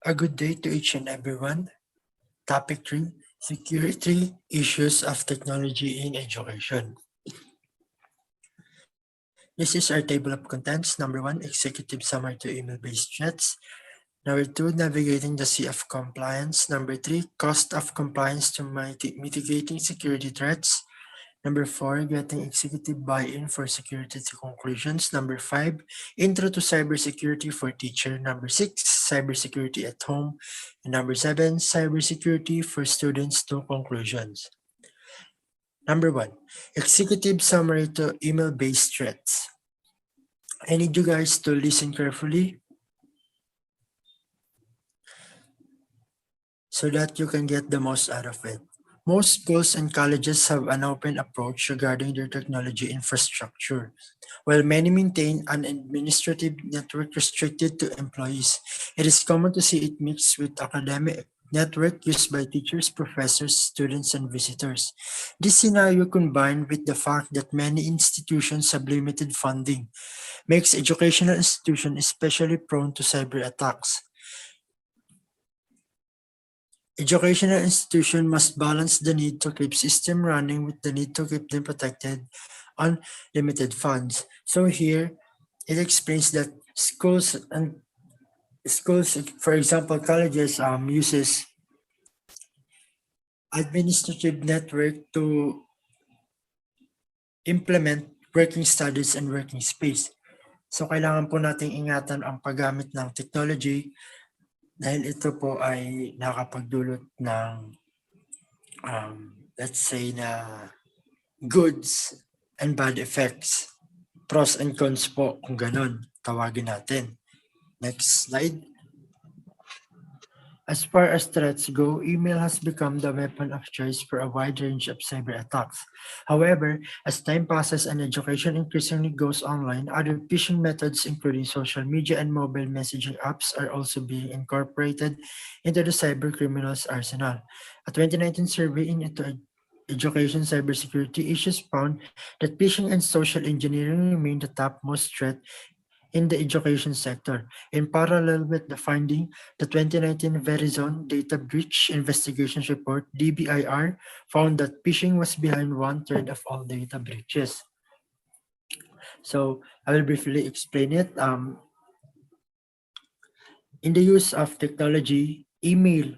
A good day to each and everyone. Topic 3, Security Issues of Technology in Education. This is our table of contents. Number 1, Executive Summary to Email-Based Threats. Number 2, Navigating the Sea of Compliance. Number 3, Cost of Compliance to Mitigating Security Threats. Number 4, Getting Executive Buy-in for Security Conclusions. Number 5, Intro to Cybersecurity for Teacher. Number 6, Cybersecurity at Home. And number 7, Cybersecurity for Students to Conclusions. Number 1, Executive Summary to Email-Based Threats. I need you guys to listen carefully so that you can get the most out of it. Most schools and colleges have an open approach regarding their technology infrastructure, while many maintain an administrative network restricted to employees. It is common to see it mixed with academic network used by teachers, professors, students, and visitors. This scenario, combined with the fact that many institutions have limited funding, makes educational institutions especially prone to cyber attacks. Educational institutions must balance the need to keep system running with the need to keep them protected on limited funds. So here, it explains that schools, for example, colleges uses administrative network to implement working studies and working space. So kailangan po nating ingatan ang paggamit ng technology dahil ito po ay nakapagdulot ng let's say na goods and bad effects. Pros and cons po kung ganun, tawagin natin. Next slide. As far as threats go, email has become the weapon of choice for a wide range of cyber attacks. However, as time passes and education increasingly goes online, other phishing methods, including social media and mobile messaging apps, are also being incorporated into the cyber criminals' arsenal. A 2019 survey into education cybersecurity issues found that phishing and social engineering remain the topmost threat in the education sector. In parallel with the finding, the 2019 Verizon Data Breach Investigations Report, DBIR, found that phishing was behind 1/3 of all data breaches. So I will briefly explain it. In the use of technology, email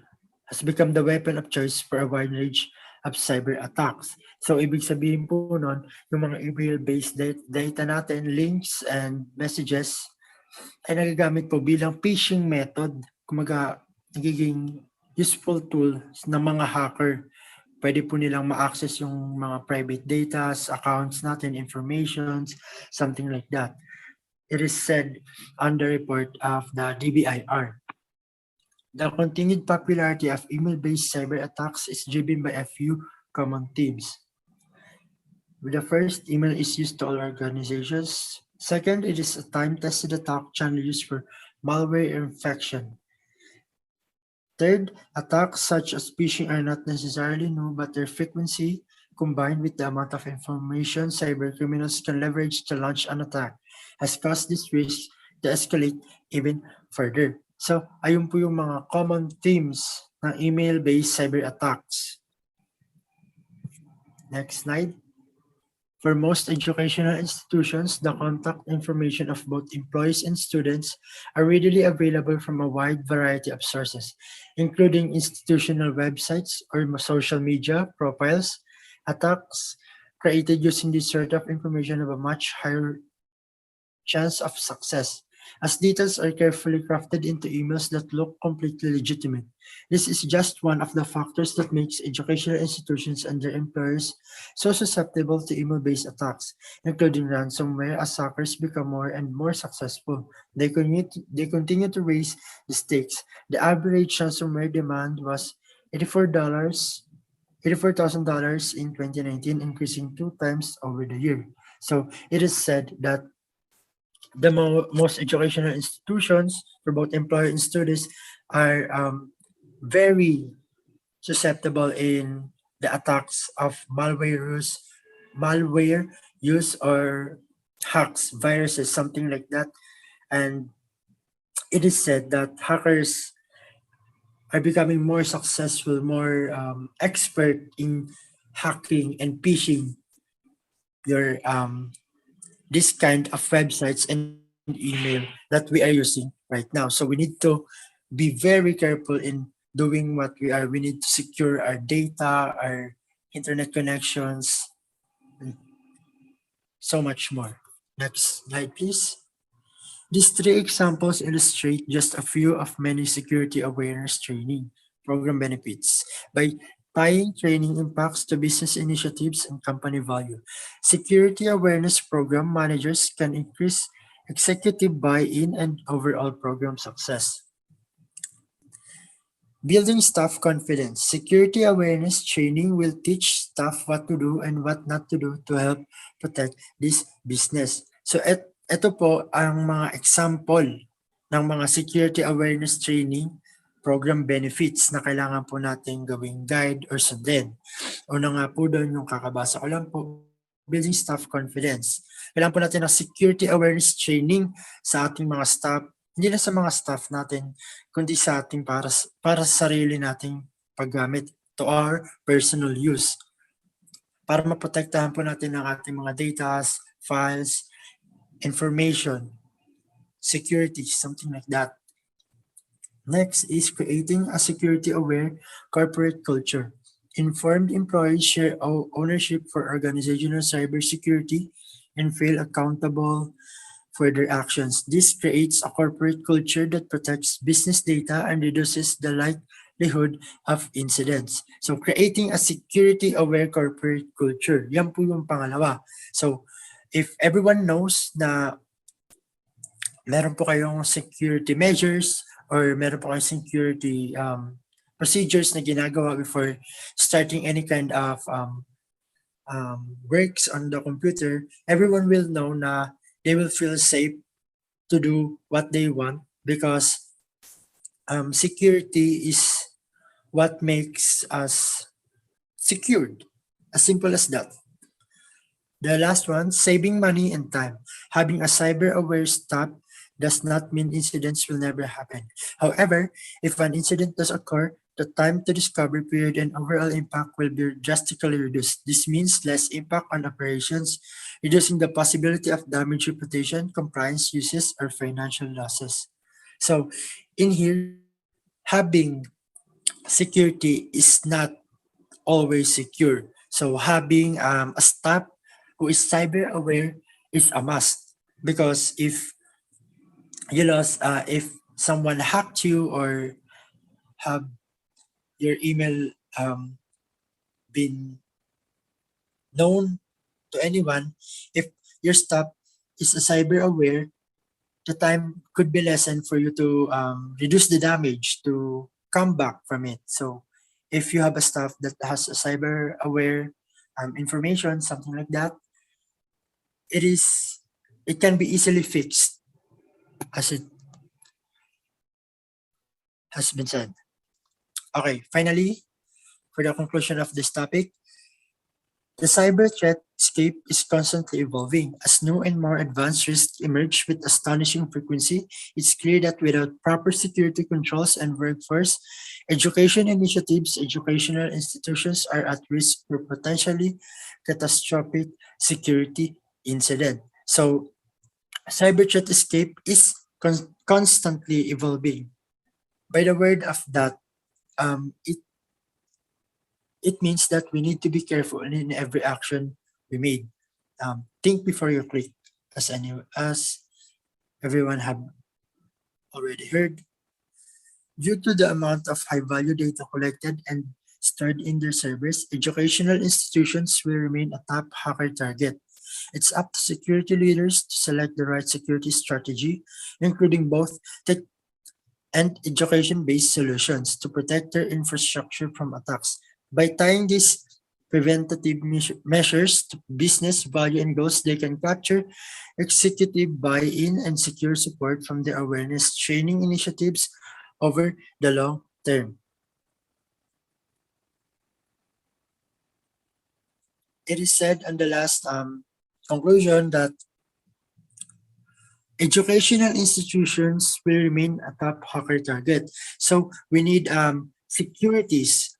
has become the weapon of choice for a wide range of cyber attacks. So ibig sabihin po nun, yung mga email-based data natin, links and messages, ay nagagamit po bilang phishing method. Kumaga, nagiging useful tool ng mga hacker. Pwede po nilang ma-access yung mga private data, accounts natin, informations, something like that. It is said on the report of the DBIR. The continued popularity of email-based cyber attacks is driven by a few common themes. The first, email is used to all organizations. Second, it is a time-tested attack channel used for malware infection. Third, attacks such as phishing are not necessarily new, but their frequency, combined with the amount of information cybercriminals can leverage to launch an attack, has caused this risk to escalate even further. So, ayun po yung mga common themes ng email-based cyber attacks. Next slide. For most educational institutions, the contact information of both employees and students are readily available from a wide variety of sources, including institutional websites or social media profiles. Attacks created using this sort of information have a much higher chance of success, as details are carefully crafted into emails that look completely legitimate. This is just one of the factors that makes educational institutions and their employers so susceptible to email-based attacks, including ransomware. As hackers become more and more successful, they continue to raise the stakes. The average ransomware demand was $84,000 in 2019, increasing 2 times over the year. So it is said that the most educational institutions for both employer and students are very susceptible in the attacks of malware use or hacks, viruses, something like that. And it is said that hackers are becoming more successful, more expert in hacking and phishing your this kind of websites and email that we are using right now. So we need to be very careful in doing what we are. We need to secure our data, our internet connections, and so much more. Next slide, please. These three examples illustrate just a few of many security awareness training program benefits. By tying training impacts to business initiatives and company value, security awareness program managers can increase executive buy-in and overall program success. Building staff confidence. Security awareness training will teach staff what to do and what not to do to help protect this business. So ito po ang mga example ng mga security awareness training program benefits na kailangan po natin gawing guide or sundin. Una nga po doon yung kakabasa ko lang po, building staff confidence. Kailangan po natin ng security awareness training sa ating mga staff, hindi na sa mga staff natin, kundi sa ating para sa sarili nating paggamit to our personal use. Para maprotektahan po natin ang ating mga data, files, information, security, something like that. Next is creating a security-aware corporate culture. Informed employees share ownership for organizational cybersecurity and feel accountable for their actions. This creates a corporate culture that protects business data and reduces the likelihood of incidents. So creating a security-aware corporate culture, yan po yung pangalawa. So if everyone knows na meron po kayong security measures or meron po kayong security procedures na ginagawa before starting any kind of works on the computer, everyone will know na they will feel safe to do what they want because security is what makes us secured. As simple as that. The last one, saving money and time. Having a cyber-aware staff does not mean incidents will never happen. However, if an incident does occur, the time to discovery period and overall impact will be drastically reduced. This means less impact on operations, reducing the possibility of damage reputation, compliance uses, or financial losses. So, in here, having security is not always secure. So, having a staff who is cyber aware is a must because if you lost, if someone hacked you or have your email been known to anyone, if your staff is a cyber aware, the time could be lessened for you to reduce the damage to come back from it. So if you have a staff that has a cyber aware information, something like that, it can be easily fixed as it has been said. Okay, finally, for the conclusion of this topic, the cyber threat scape is constantly evolving. As new and more advanced risks emerge with astonishing frequency, it's clear that without proper security controls and workforce, education initiatives, educational institutions are at risk for potentially catastrophic security incident. So, cyber threat escape is constantly evolving. By the word of that, it means that we need to be careful in every action we made. Think before you click, as everyone have already heard. Due to the amount of high-value data collected and stored in their servers, educational institutions will remain a top hacker target. It's up to security leaders to select the right security strategy, including both tech and education-based solutions to protect their infrastructure from attacks. By tying these preventative measures to business value and goals, they can capture executive buy-in and secure support from their awareness training initiatives over the long term. It is said on the last conclusion that educational institutions will remain a top hacker target. So we need securities,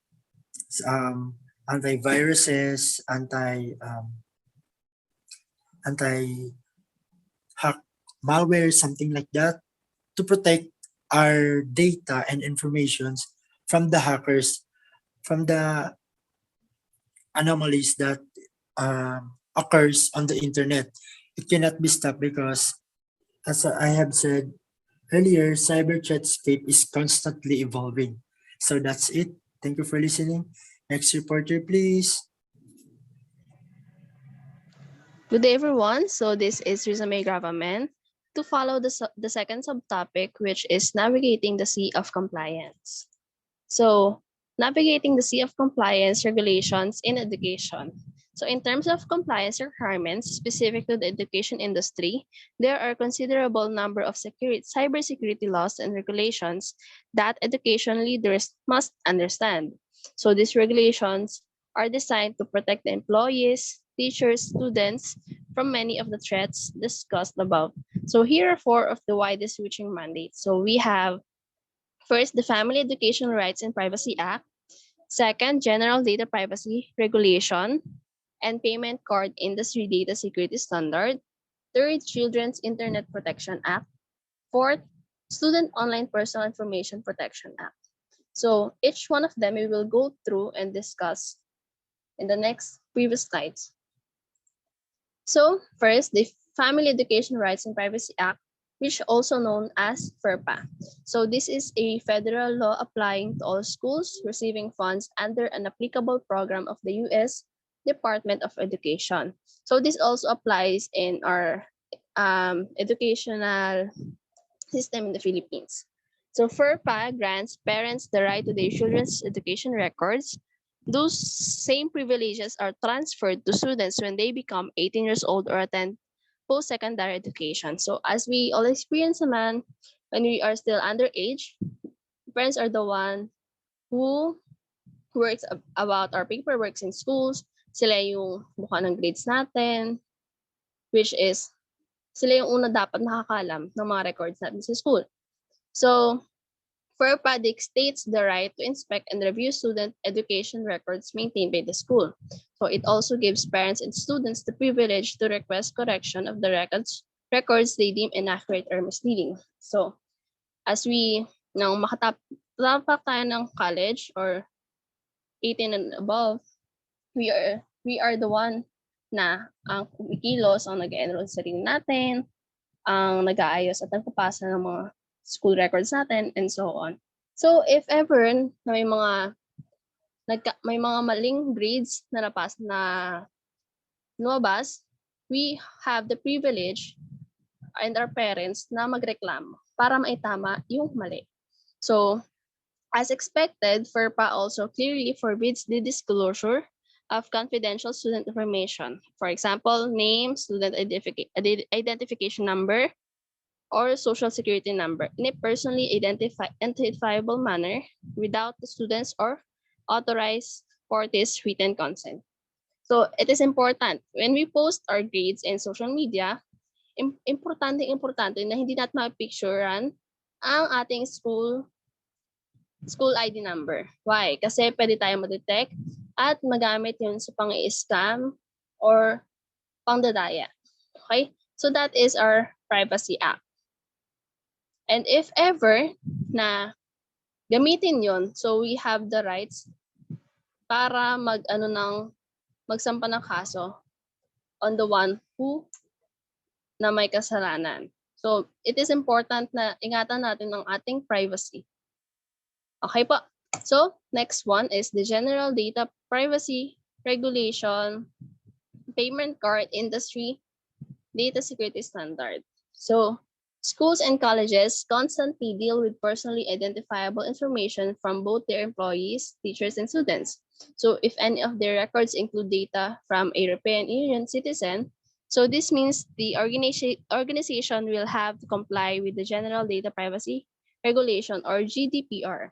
antiviruses, anti hack malware, something like that, to protect our data and informations from the hackers, from the anomalies that occurs on the internet. It cannot be stopped because, as I have said earlier, cyber threatscape is constantly evolving. So that's it. Thank you for listening. Next reporter, please. Good day, everyone. So this is Rizame Gravamen to follow the second subtopic, which is navigating the sea of compliance. So navigating the sea of compliance regulations in education. So in terms of compliance requirements specific to the education industry, there are considerable number of cybersecurity laws and regulations that education leaders must understand. So these regulations are designed to protect the employees, teachers, students from many of the threats discussed above. So here are four of the widest reaching mandates. So we have first, the Family Education Rights and Privacy Act. Second, General Data Privacy Regulation and Payment Card Industry Data Security Standard. Third, Children's Internet Protection Act. Fourth, Student Online Personal Information Protection Act. So each one of them we will go through and discuss in the next previous slides. So first, the Family Education Rights and Privacy Act, which also known as FERPA. So this is a federal law applying to all schools receiving funds under an applicable program of the U.S. Department of Education. So this also applies in our educational system in the Philippines. So FERPA grants parents the right to their children's education records. Those same privileges are transferred to students when they become 18 years old or attend post-secondary education. So as we all experience naman, when we are still underage, parents are the one who works about our paperwork in schools. Sila yung mukha ng grades natin, which is sila yung una dapat nakakalam ng mga records natin sa school. So, FERPA dictates the right to inspect and review student education records maintained by the school. So it also gives parents and students the privilege to request correction of the records they deem inaccurate or misleading. So as we nang makatapak tayo ng college or 18 and above, we are the one na ang kumikilos, ang nag-enroll sa sarili natin, ang nag-aayos at nagpapasa ng mga school records natin, and so on. So if ever na may mga maling grades na lumabas, we have the privilege and our parents na magreklamo para maitama yung mali. So as expected, FERPA also clearly forbids the disclosure of confidential student information. For example, name, student identification number, or social security number in a personally identifiable manner without the students or authorized parties' written consent. So it is important when we post our grades in social media, importante na hindi natin mapicturean ang ating school ID number. Why? Kasi pwede tayo ma-detect at magamit yun sa pang-i-scam or pangdadaya. Okay? So that is our Privacy Act. And if ever na gamitin yon, so we have the rights para magsampa ng kaso on the one who na may kasalanan. So it is important na ingatan natin ang ating privacy. Okay po. So next one is the General Data Privacy Regulation Payment Card Industry Data Security Standard. So schools and colleges constantly deal with personally identifiable information from both their employees, teachers, and students. So if any of their records include data from a European Union citizen, so this means the organization will have to comply with the General Data Privacy Regulation or GDPR.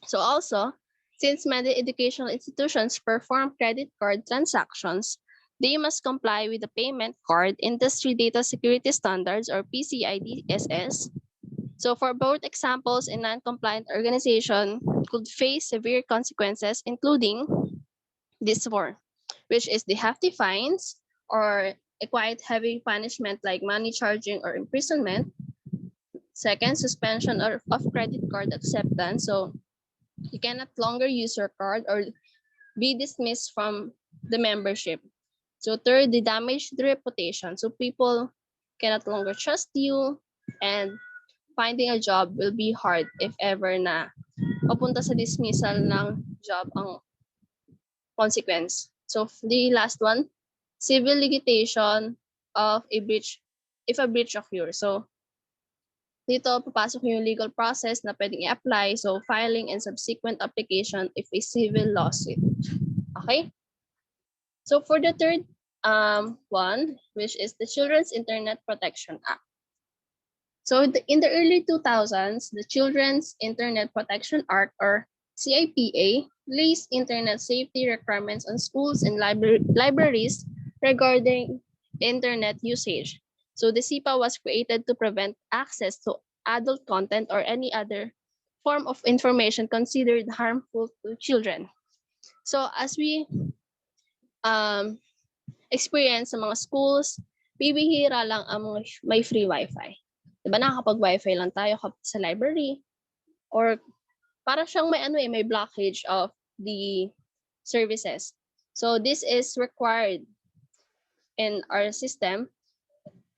So also, since many educational institutions perform credit card transactions, they must comply with the Payment Card Industry Data Security Standards or PCI DSS. So for both examples, a non-compliant organization could face severe consequences, including this four, which is the hefty fines or a quite heavy punishment like money charging or imprisonment. Second, suspension of credit card acceptance. So you cannot longer use your card or be dismissed from the membership. So third, the damage to the reputation. So people cannot longer trust you and finding a job will be hard if ever na papunta sa dismissal ng job ang consequence. So the last one, civil litigation of a breach if a breach occurs. So dito papasok yung legal process na pwedeng i-apply. So filing and subsequent application if a civil lawsuit. Okay? So for the third one, which is the Children's Internet Protection Act. So in the early 2000s, the Children's Internet Protection Act, or CIPA, placed internet safety requirements on schools and libraries regarding internet usage. So the CIPA was created to prevent access to adult content or any other form of information considered harmful to children. So as we experience sa mga schools, bibihira lang ang may free wifi. Diba nakakapag-wifi lang tayo sa library or para siyang may blockage of the services. So this is required in our system.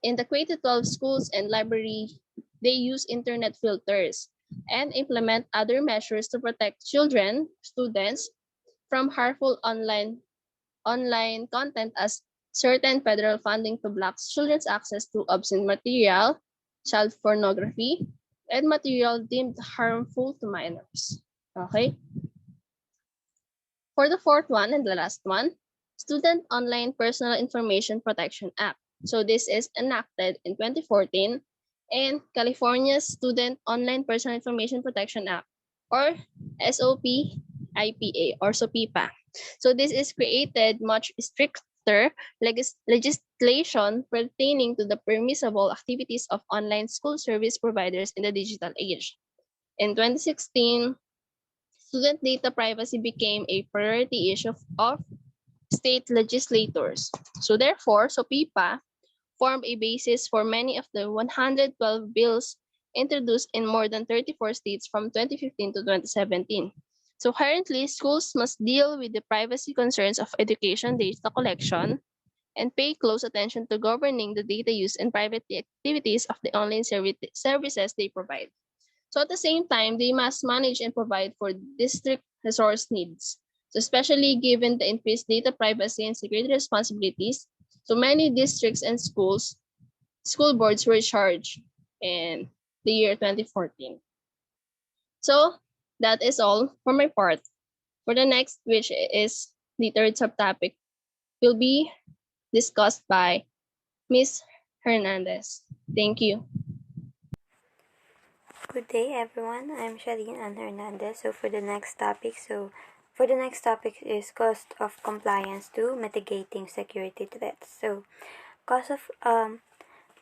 In the K-12 schools and library, they use internet filters and implement other measures to protect children, students from harmful online content, as certain federal funding to block children's access to obscene material, child pornography, and material deemed harmful to minors. Okay? For the fourth one and the last one, Student Online Personal Information Protection Act. So this is enacted in 2014, and California's Student Online Personal Information Protection Act, or SOP-IPA or SOPIPA. So this is created much stricter legislation pertaining to the permissible activities of online school service providers in the digital age. In 2016, student data privacy became a priority issue of state legislators. So therefore, SOPIPA formed a basis for many of the 112 bills introduced in more than 34 states from 2015 to 2017. So currently, schools must deal with the privacy concerns of education data collection and pay close attention to governing the data use and private activities of the online services they provide. So at the same time, they must manage and provide for district resource needs. So especially given the increased data privacy and security responsibilities, so many districts and school boards were charged in the year 2014. So that is all for my part. For the next, which is the third subtopic, will be discussed by Ms. Hernandez. Thank you. Good day, everyone. I'm Sharine Ann Hernandez. For the next topic is cost of compliance to mitigating security threats. Cost of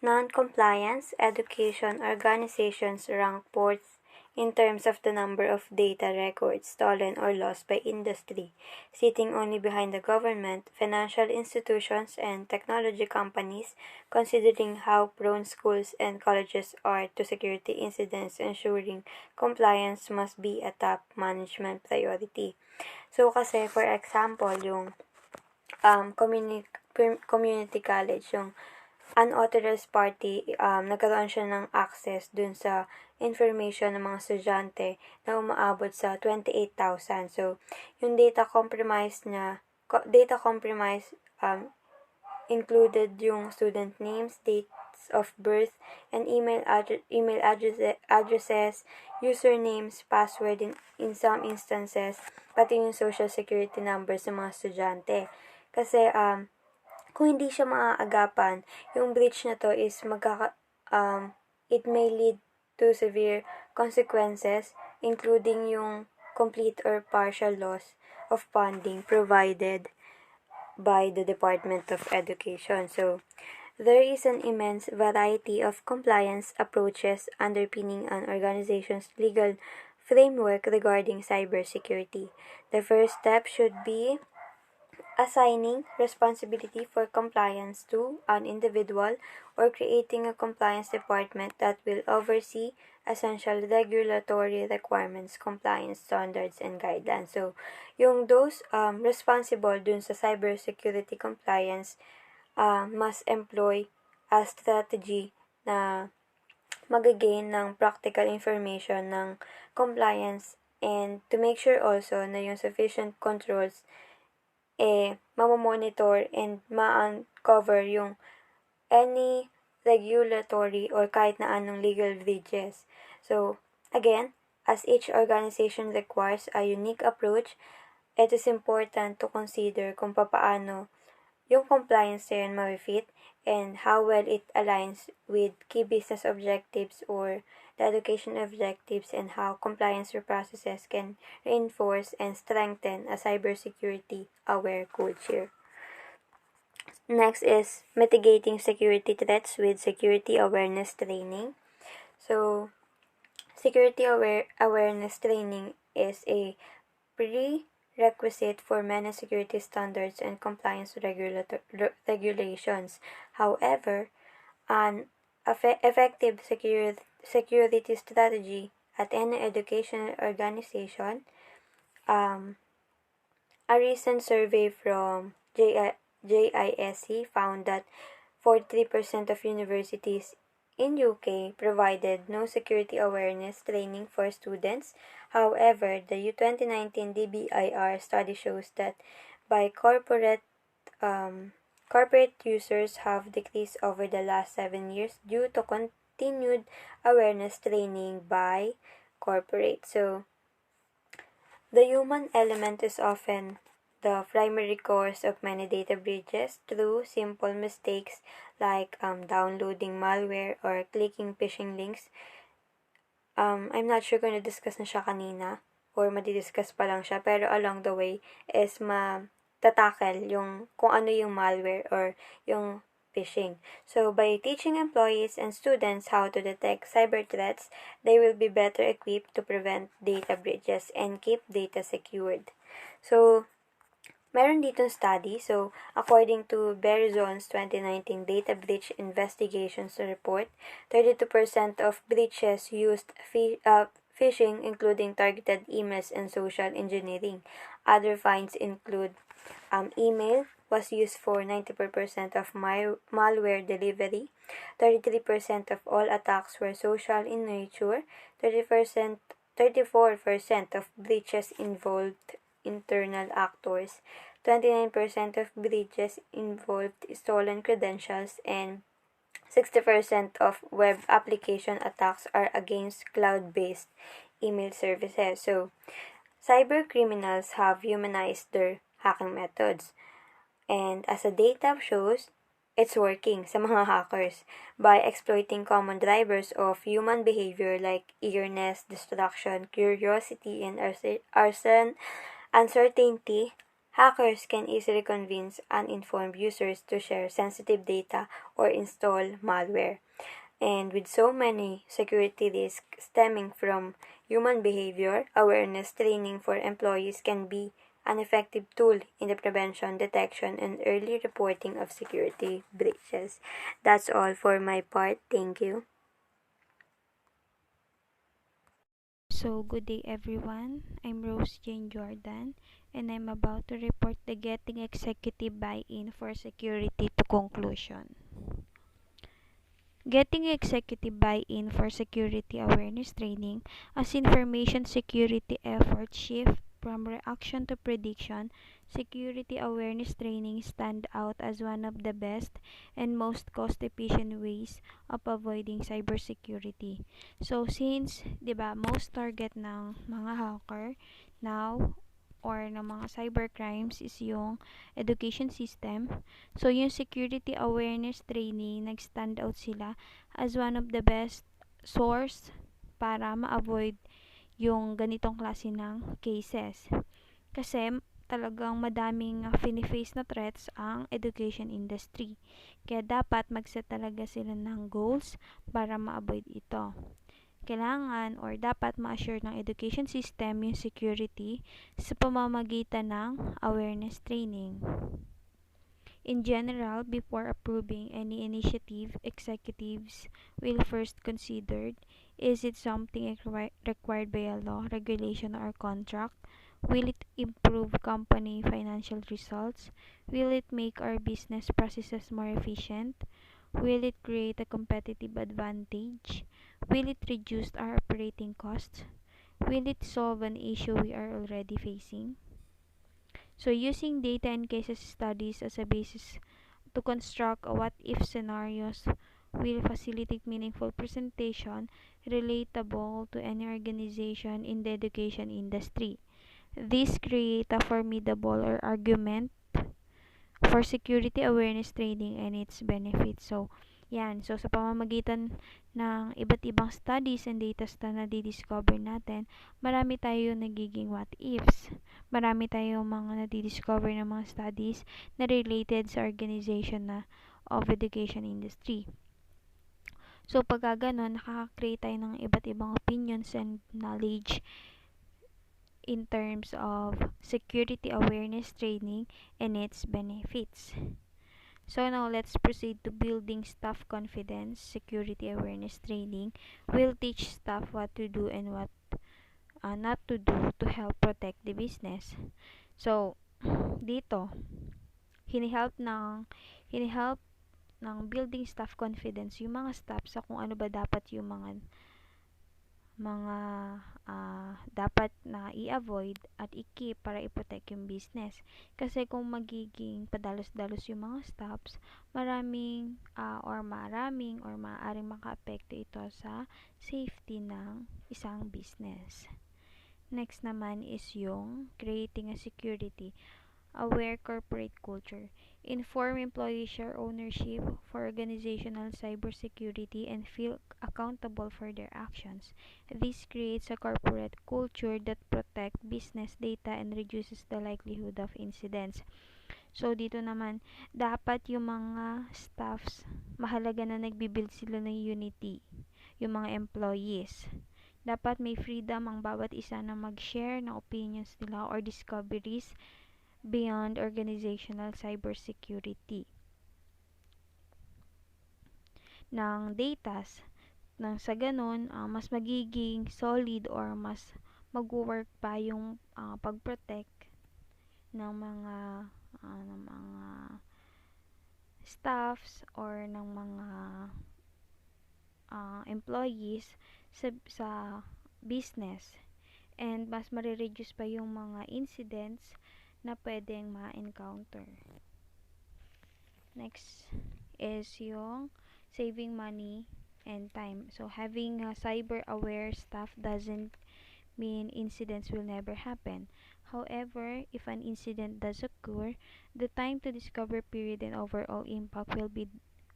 non-compliance, education organizations rank fourth in terms of the number of data records stolen or lost by industry, sitting only behind the government, financial institutions, and technology companies, considering how prone schools and colleges are to security incidents. Ensuring compliance must be a top management priority. So kasi, for example, yung community college, yung unauthorized party, nagkaroon siya ng access dun sa information ng mga estudyante na umaabot sa 28,000. So, yung data compromise included yung student names, dates of birth, and email addresses, usernames, password, in some instances, pati yung social security numbers ng mga estudyante. Kasi, kung hindi siya maaagapan, yung breach na to is it may lead to severe consequences, including yung complete or partial loss of funding provided by the Department of Education. So, there is an immense variety of compliance approaches underpinning an organization's legal framework regarding cybersecurity. The first step should be assigning responsibility for compliance to an individual or creating a compliance department that will oversee essential regulatory requirements, compliance standards, and guidelines. So, yung those responsible dun sa cybersecurity compliance must employ a strategy na mag-gain ng practical information ng compliance and to make sure also na yung sufficient controls mamomonitor and ma-uncover yung any regulatory or kahit na anong legal breaches. So, again, as each organization requires a unique approach, it is important to consider kung papaano yung compliance na yun ma-fit and how well it aligns with key business objectives or the education objectives and how compliance processes can reinforce and strengthen a cybersecurity aware culture. Next is mitigating security threats with security awareness training. So, security awareness training is a prerequisite for many security standards and compliance regulations. However, an effective security strategy at any educational organization, a recent survey from JISC found that 43% of universities in UK provided no security awareness training for students. However, the 2019 DBIR study shows that by corporate users have decreased over the last 7 years due to continued awareness training by corporate. So, the human element is often the primary cause of many data breaches through simple mistakes like downloading malware or clicking phishing links. I'm not sure kung na-discuss na siya kanina or madidiscuss pa lang siya, pero along the way is matatackle yung kung ano yung malware or yung phishing. So, by teaching employees and students how to detect cyber threats, they will be better equipped to prevent data breaches and keep data secured. So, meron ditong study. So, according to Verizon's 2019 Data Breach Investigations Report, 32% of breaches used phishing, including targeted emails and social engineering. Other finds include email was used for 94% of malware delivery, 33% of all attacks were social in nature, 34% of breaches involved internal actors, 29% of breaches involved stolen credentials, and 60% of web application attacks are against cloud-based email services. So, cyber criminals have humanized their hacking methods. And as the data shows, it's working sa mga hackers by exploiting common drivers of human behavior like eagerness, distraction, curiosity, and uncertainty. Hackers can easily convince uninformed users to share sensitive data or install malware. And with so many security risks stemming from human behavior, awareness training for employees can be an effective tool in the prevention, detection, and early reporting of security breaches. That's all for my part. Thank you. So, good day everyone. I'm Rose Jane Jordan and I'm about to report the Getting Executive Buy-in for Security to conclusion. Getting executive buy-in for security awareness training as information security efforts shift from reaction to prediction, security awareness training stand out as one of the best and most cost-efficient ways of avoiding cybersecurity. So since, 'di ba, most target ng mga hacker now or ng mga cybercrimes is yung education system. So, yung security awareness training, nag-stand out sila as one of the best source para ma-avoid yung ganitong klase ng cases. Kasi, talagang madaming fini-face na threats ang education industry. Kaya dapat mag-set talaga sila ng goals para ma-avoid ito. Kailangan or dapat ma-assure ng education system yung security sa pamamagitan ng awareness training. In general, before approving any initiative, executives will first consider, is it something required by a law, regulation, or contract? Will it improve company financial results? Will it make our business processes more efficient? Will it create a competitive advantage? Will it reduce our operating costs? Will it solve an issue we are already facing? So using data and cases studies as a basis to construct a what-if scenarios will facilitate meaningful presentation relatable to any organization in the education industry. This create a formidable or argument for security awareness training and its benefits. So, yan. So, sa pamamagitan ng iba't ibang studies and data na nadidiscover natin, marami tayo nagiging what ifs. Marami tayong mga nadidiscover ng mga studies na related sa organization na of education industry. So, pagka ganon, nakaka-create tayo ng iba't ibang opinions and knowledge in terms of security awareness training and its benefits. So now let's proceed to building staff confidence. Security awareness training will teach staff what to do and what not to do to help protect the business. So dito hinihelp ng building staff confidence yung mga staff sa kung ano ba dapat yung mga dapat na i-avoid at i-keep para i-protect yung business. Kasi kung magiging padalos-dalos yung mga stops, maraming maaaring maka-apekto ito sa safety ng isang business. Next naman is yung creating a security aware corporate culture. Inform employees share ownership for organizational cybersecurity and feel accountable for their actions. This creates a corporate culture that protects business data and reduces the likelihood of incidents. So, dito naman, dapat yung mga staffs, mahalaga na nagbibuild sila ng unity. Yung mga employees. Dapat may freedom ang bawat isa na mag-share ng opinions nila or discoveries beyond organizational cybersecurity ng data nang sa ganun mas magiging solid or mas mag-work pa yung pag-protect ng mga staffs or ng mga employees sa business, and mas marireduce pa yung mga incidents na pwedeng ma-encounter. Next is yung saving money and time. So, having a cyber-aware staff doesn't mean incidents will never happen. However, if an incident does occur, the time to discover period and overall impact will be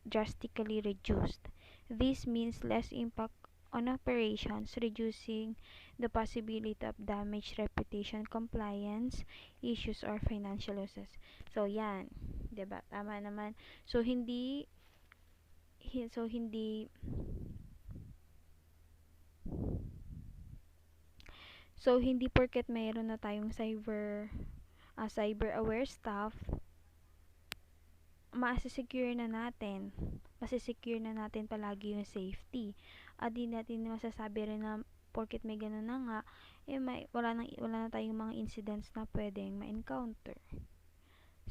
drastically reduced. This means less impact on operations, reducing the possibility of damage, reputation, compliance issues, or financial losses. So, yan. Diba? Tama naman. So, hindi porket mayroon na tayong cyber aware staff, masisecure na natin palagi yung safety. At di natin masasabi rin na porket may ganun na nga, wala na tayong mga incidents na pwedeng ma-encounter.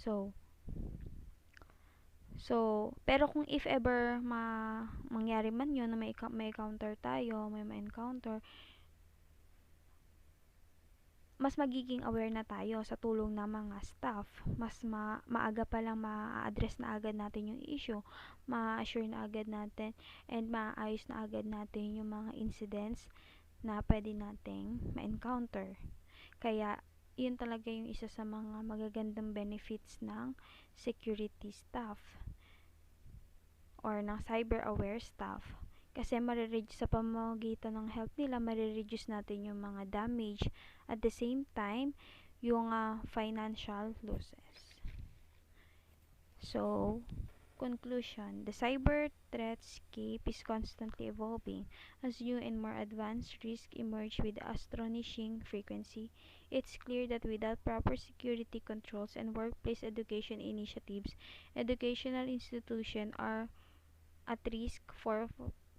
So, pero kung if ever mangyari man yun na may encounter tayo, may ma-encounter, mas magiging aware na tayo sa tulong ng mga staff. Mas maaga pa lang ma-address na agad natin yung issue, ma-assure na agad natin, and maayos na agad natin yung mga incidents na pwede nating ma-encounter. Kaya, yun talaga yung isa sa mga magagandang benefits ng security staff or ng cyber-aware staff. Kasi sa pamamagitan ng help nila, marireduce natin yung mga damage. At the same time, yung financial losses. So, conclusion, the cyber threatscape is constantly evolving as new and more advanced risks emerge with astonishing frequency. It's clear that without proper security controls and workplace education initiatives, educational institutions are at risk for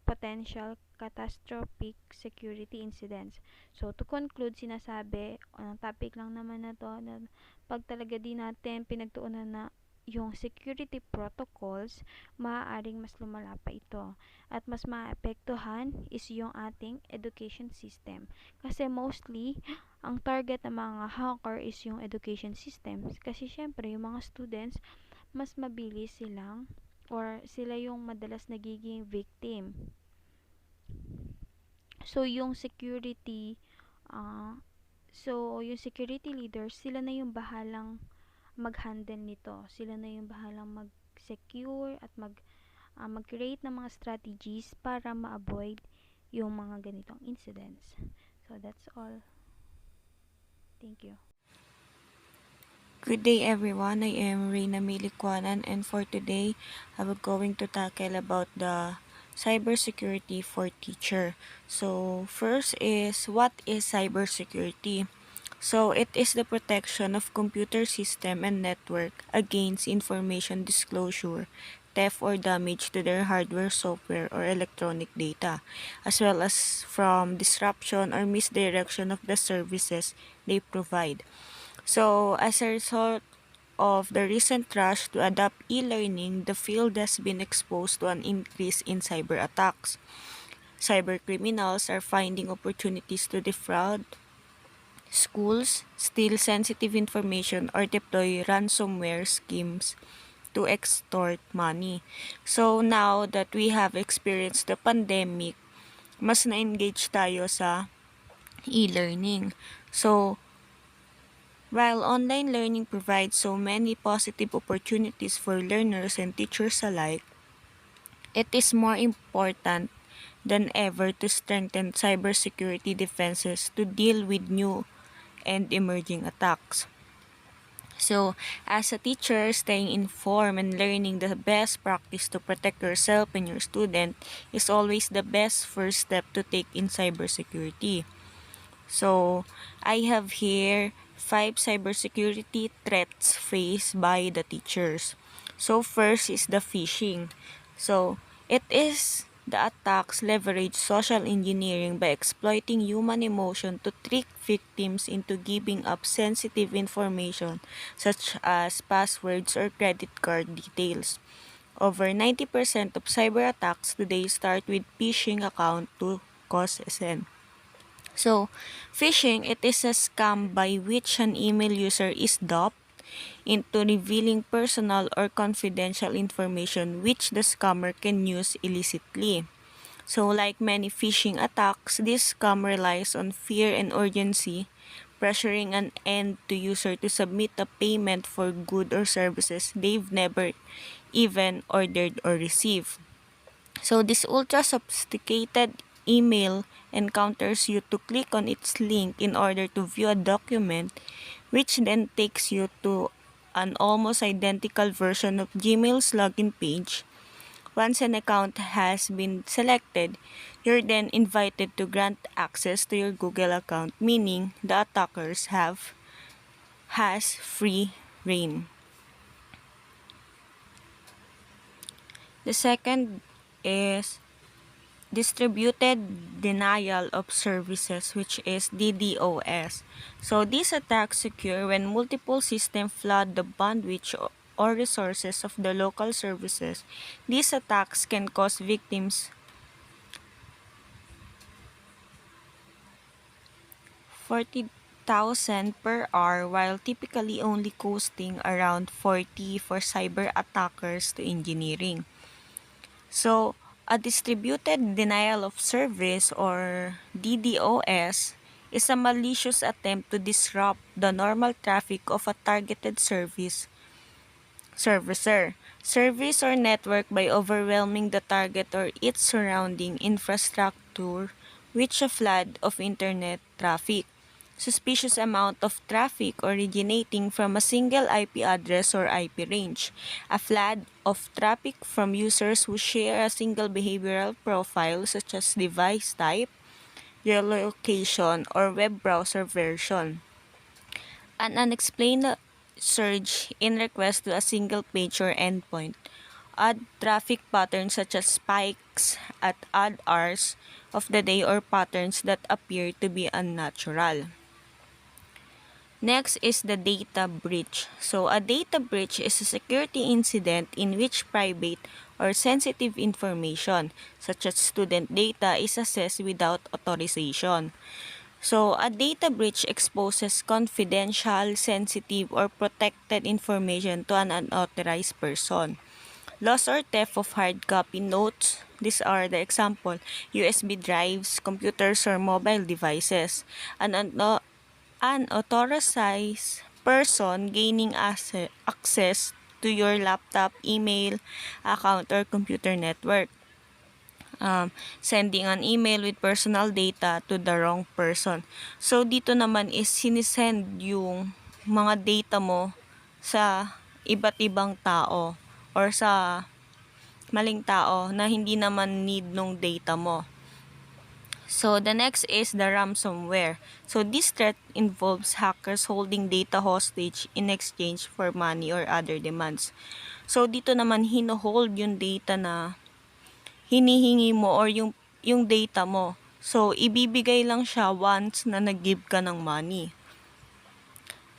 potential catastrophic security incidents. So, to conclude, sinasabi, ang topic lang naman na to, na pag talaga di natin pinagtuunan na yung security protocols, maaaring mas lumala pa ito. At mas maapektuhan is yung ating education system. Kasi mostly, ang target ng mga hacker is yung education system. Kasi syempre, yung mga students, mas mabilis silang or sila yung madalas nagiging victim. So yung security leaders, sila na yung bahalang mag-handle nito. Sila na yung bahalang mag-secure at mag-create ng mga strategies para ma-avoid yung mga ganitong incidents. So that's all. Thank you. Good day everyone, I am Reina Milikwanan, and for today, I will going to tackle about the cybersecurity for teacher. So first is, what is cybersecurity? So it is the protection of computer system and network against information disclosure, theft or damage to their hardware, software, or electronic data, as well as from disruption or misdirection of the services they provide. So, as a result of the recent rush to adopt e-learning, the field has been exposed to an increase in cyber attacks. Cyber criminals are finding opportunities to defraud schools, steal sensitive information, or deploy ransomware schemes to extort money. So, now that we have experienced the pandemic, mas na-engage tayo sa e-learning. So, while online learning provides so many positive opportunities for learners and teachers alike, it is more important than ever to strengthen cybersecurity defenses to deal with new and emerging attacks. So, as a teacher, staying informed and learning the best practice to protect yourself and your student is always the best first step to take in cybersecurity. So, I have here 5 cybersecurity threats faced by the teachers. So, first is the phishing. So, it is the attacks leverage social engineering by exploiting human emotion to trick victims into giving up sensitive information such as passwords or credit card details. Over 90% of cyber attacks today start with phishing account to cause SN. So, phishing, it is a scam by which an email user is duped into revealing personal or confidential information which the scammer can use illicitly. So, like many phishing attacks, this scam relies on fear and urgency, pressuring an end to user to submit a payment for good or services they've never even ordered or received. So this ultra sophisticated email encounters you to click on its link in order to view a document, which then takes you to an almost identical version of Gmail's login page. Once an account has been selected, you're then invited to grant access to your Google account, meaning the attackers has free reign. The second is distributed denial of services, which is DDoS. So these attacks occur when multiple systems flood the bandwidth or resources of the local services. These attacks can cause victims 40,000 per hour, while typically only costing around 40 for cyber attackers to engineering. So, a distributed denial of service, or DDoS, is a malicious attempt to disrupt the normal traffic of a targeted service service or network by overwhelming the target or its surrounding infrastructure with a flood of internet traffic. suspicious amount of traffic originating from a single IP address or IP range, a flood of traffic from users who share a single behavioral profile such as device type, geolocation, or web browser version, an unexplained surge in requests to a single page or endpoint, odd traffic patterns such as spikes at odd hours of the day or patterns that appear to be unnatural. Next is the data breach. So a data breach is a security incident in which private or sensitive information, such as student data, is accessed without authorization. So a data breach exposes confidential, sensitive, or protected information to an unauthorized person. Loss or theft of hard copy notes. These are the example: USB drives, computers, or mobile devices. An unauthorized person gaining access to your laptop, email, account, or computer network. Sending an email with personal data to the wrong person. So, dito naman is sinisend yung mga data mo sa iba't ibang tao or sa maling tao na hindi naman need nung data mo. So, the next is the ransomware. So, this threat involves hackers holding data hostage in exchange for money or other demands. So, dito naman hino-hold yung data na hinihingi mo or yung data mo. So, ibibigay lang siya once na nag-give ka ng money.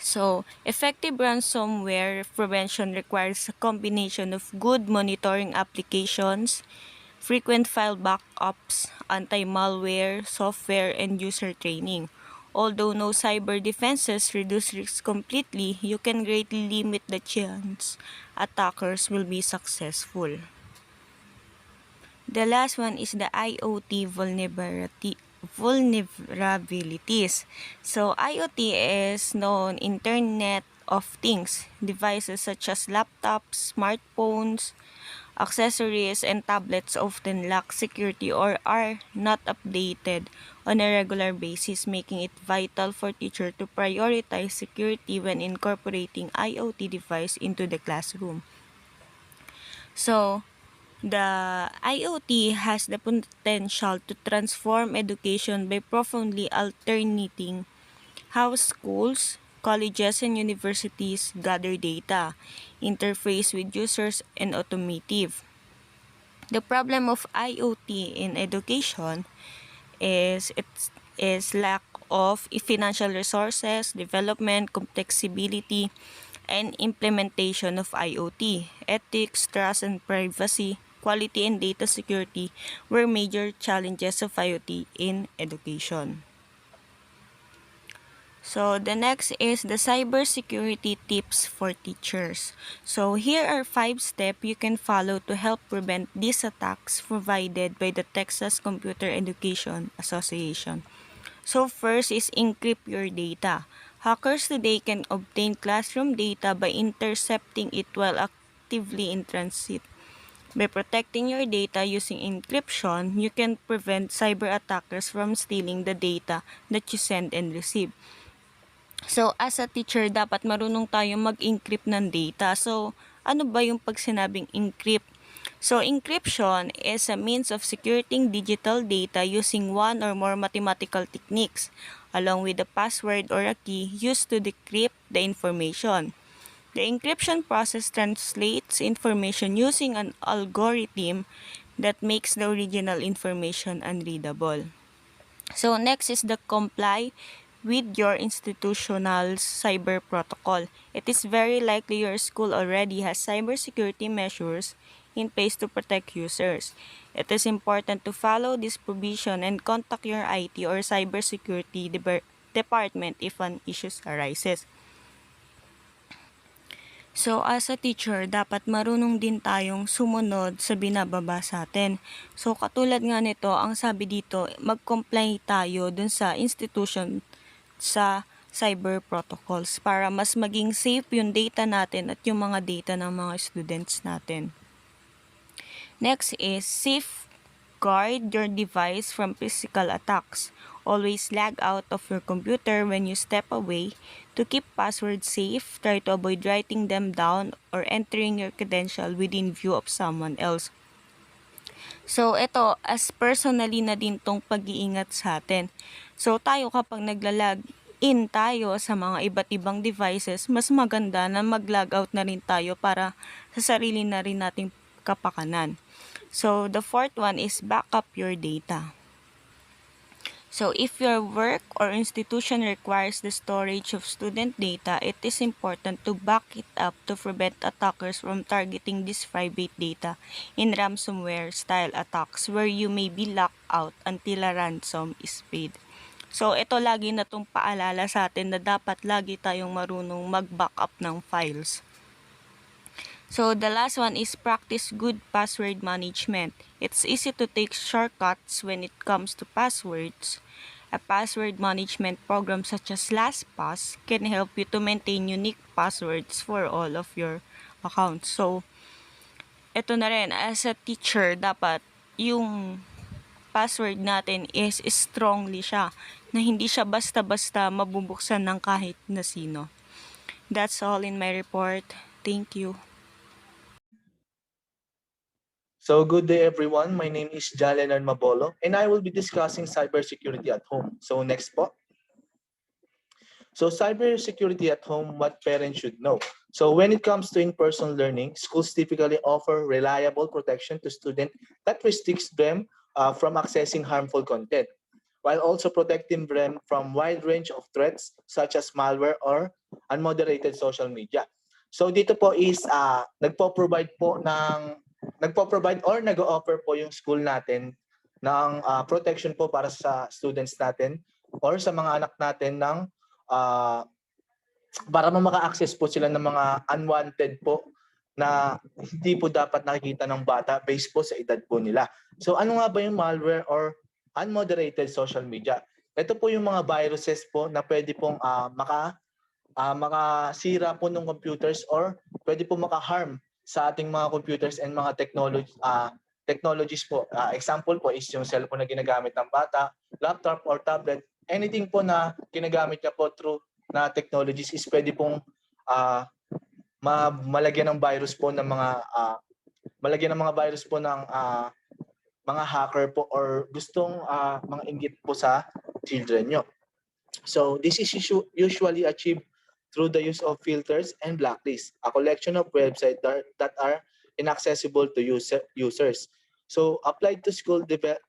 So, effective ransomware prevention requires a combination of good monitoring applications, frequent file backups, anti-malware, software, and user training. Although no cyber defenses reduce risks completely, you can greatly limit the chance attackers will be successful. The last one is the IoT vulnerabilities. So, IoT is known Internet of Things. Devices such as laptops, smartphones, accessories, and tablets often lack security or are not updated on a regular basis, making it vital for teachers to prioritize security when incorporating IoT device into the classroom. So, the IoT has the potential to transform education by profoundly alternating how schools, colleges, and universities gather data, interface with users, and automotive. The problem of IoT in education is lack of financial resources, development, complexibility, and implementation of IoT. Ethics, trust, and privacy, quality, and data security were major challenges of IoT in education. So, the next is the cybersecurity tips for teachers. So, here are 5 steps you can follow to help prevent these attacks provided by the Texas Computer Education Association. So, first is encrypt your data. Hackers today can obtain classroom data by intercepting it while actively in transit. By protecting your data using encryption, you can prevent cyber attackers from stealing the data that you send and receive. So, as a teacher, dapat marunong tayong mag-encrypt ng data. So, ano ba yung pag sinabing encrypt? So, encryption is a means of securing digital data using one or more mathematical techniques, along with a password or a key used to decrypt the information. The encryption process translates information using an algorithm that makes the original information unreadable. So, next is the comply with your institutional cyber protocol. It is very likely your school already has cybersecurity measures in place to protect users. It is important to follow this provision and contact your IT or cybersecurity department if an issue arises. So, as a teacher, dapat marunong din tayong sumunod sa binababa sa atin. So, katulad nga nito, ang sabi dito, mag-comply tayo dun sa institution sa cyber protocols para mas maging safe yung data natin at yung mga data ng mga students natin. Next is safeguard your device from physical attacks. Always log out of your computer when you step away. To keep passwords safe, try to avoid writing them down or entering your credential within view of someone else. So, ito, as personally na din tong pag-iingat sa atin. So, tayo kapag naglalag in tayo sa mga iba't ibang devices, mas maganda na mag-log out na rin tayo para sa sarili na rin nating kapakanan. So, the fourth one is backup your data. So, if your work or institution requires the storage of student data, it is important to back it up to prevent attackers from targeting this private data in ransomware-style attacks where you may be locked out until a ransom is paid. So, ito lagi na itong paalala sa atin na dapat lagi tayong marunong mag-backup ng files. So, the last one is practice good password management. It's easy to take shortcuts when it comes to passwords. A password management program such as LastPass can help you to maintain unique passwords for all of your accounts. So, ito na rin, as a teacher, dapat yung password natin is strongly siya, na hindi siya basta-basta mabubuksan ng kahit na sino. That's all in my report. Thank you. So good day everyone, my name is Jalenan Mabolo and I will be discussing cybersecurity at home. So next po. So cybersecurity at home, what parents should know. So when it comes to in-person learning, schools typically offer reliable protection to students that restricts them from accessing harmful content, while also protecting them from wide range of threats such as malware or unmoderated social media. So dito po is nagpo-provide or nag-o-offer po yung school natin ng protection po para sa students natin or sa mga anak natin ng para maka-access po sila ng mga unwanted po na hindi po dapat nakikita ng bata based po sa edad po nila. So ano nga ba yung malware or unmoderated social media? Ito po yung mga viruses po na pwede pong makasira po ng computers or pwede po maka-harm sa ating mga computers and mga technologies po. Example po is yung cellphone na ginagamit ng bata, laptop or tablet, anything po na ginagamit niya po through na technologies is pwede pong malagyan ng virus po ng mga virus po ng mga hacker po or gustong mga inggit po sa children nyo. So this is usually achieved through the use of filters and blacklists, a collection of websites that are inaccessible to users. So applied to school